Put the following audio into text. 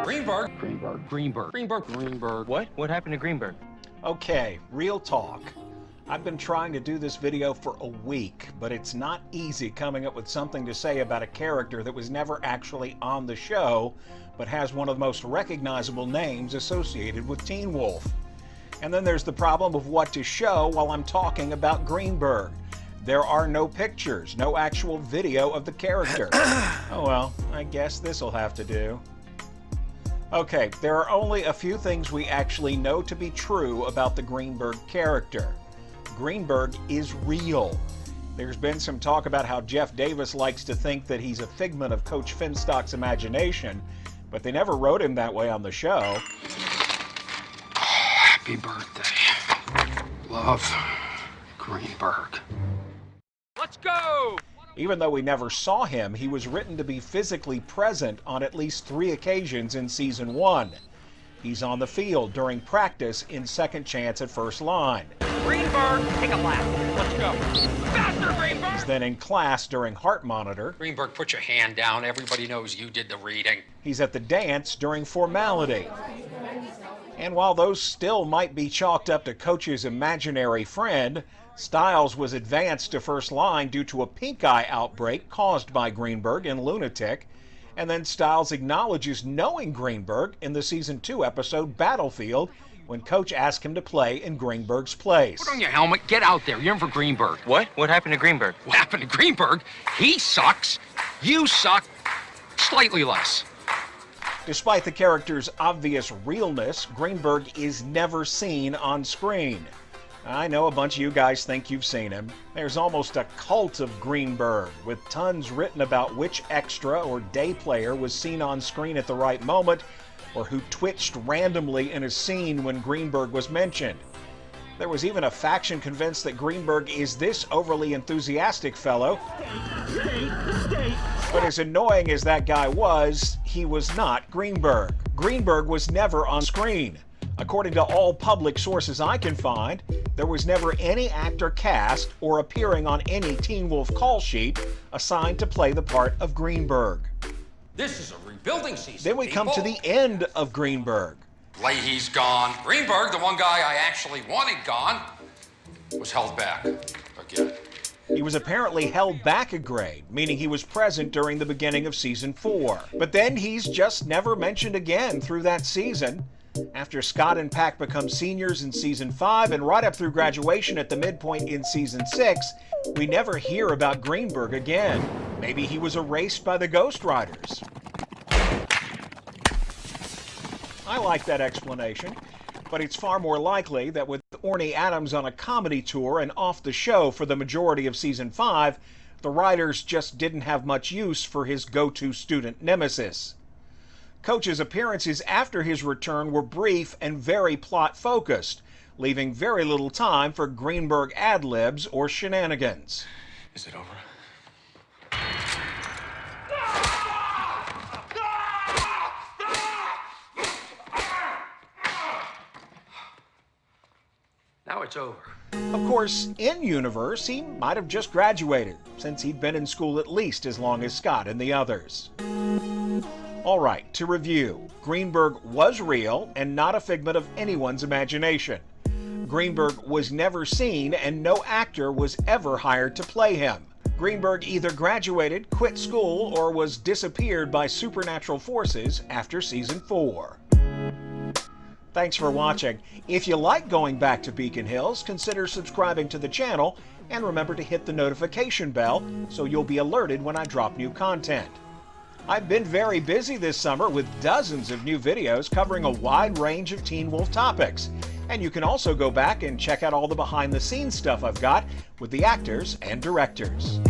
Greenberg. What? What happened to Greenberg? Okay, real talk. I've been trying to do this video for a week, but it's not easy coming up with something to say about a character that was never actually on the show, but has one of the most recognizable names associated with Teen Wolf. And then there's the problem of what to show while I'm talking about Greenberg. There are no pictures, no actual video of the character. Oh well, I guess this'll have to do. Okay, there are only a few things we actually know to be true about the Greenberg character. Greenberg is real. There's been some talk about how Jeff Davis likes to think that he's a figment of Coach Finstock's imagination, but they never wrote him that way on the show. Happy birthday. Love, Greenberg. Let's go! Even though we never saw him, he was written to be physically present on at least 3 occasions in Season 1. He's on the field during practice in Second Chance at First Line. Greenberg, take a lap. Let's go. Faster, Greenberg! He's then in class during Heart Monitor. Greenberg, put your hand down. Everybody knows you did the reading. He's at the dance during Formality. And while those still might be chalked up to Coach's imaginary friend, Styles was advanced to First Line due to a pink eye outbreak caused by Greenberg in Lunatic. And then Styles acknowledges knowing Greenberg in the Season 2 episode Battlefield when Coach asked him to play in Greenberg's place. Put on your helmet. Get out there. You're in for Greenberg. What? What happened to Greenberg? What happened to Greenberg? He sucks. You suck. Slightly less. Despite the character's obvious realness, Greenberg is never seen on screen. I know a bunch of you guys think you've seen him. There's almost a cult of Greenberg, with tons written about which extra or day player was seen on screen at the right moment, or who twitched randomly in a scene when Greenberg was mentioned. There was even a faction convinced that Greenberg is this overly enthusiastic fellow. But as annoying as that guy was, he was not Greenberg. Greenberg was never on screen. According to all public sources I can find, there was never any actor cast or appearing on any Teen Wolf call sheet assigned to play the part of Greenberg. This is a rebuilding season. Then we come to the end of Greenberg. Leahy's gone. Greenberg, the one guy I actually wanted gone, was held back again. He was apparently held back a grade, meaning he was present during the beginning of Season 4. But then he's just never mentioned again through that season. After Scott and Pac become seniors in Season 5 and right up through graduation at the midpoint in Season 6, we never hear about Greenberg again. Maybe he was erased by the Ghostwriters. I like that explanation, but it's far more likely that with Orny Adams on a comedy tour and off the show for the majority of Season 5, the writers just didn't have much use for his go-to student nemesis. Coach's appearances after his return were brief and very plot-focused, leaving very little time for Greenberg ad-libs or shenanigans. Is it over? Now it's over. Of course, in-universe, he might have just graduated, since he'd been in school at least as long as Scott and the others. All right, to review, Greenberg was real and not a figment of anyone's imagination. Greenberg was never seen and no actor was ever hired to play him. Greenberg either graduated, quit school, or was disappeared by supernatural forces after Season 4. Thanks for watching. If you like going back to Beacon Hills, consider subscribing to the channel and remember to hit the notification bell so you'll be alerted when I drop new content. I've been very busy this summer with dozens of new videos covering a wide range of Teen Wolf topics. And you can also go back and check out all the behind-the-scenes stuff I've got with the actors and directors.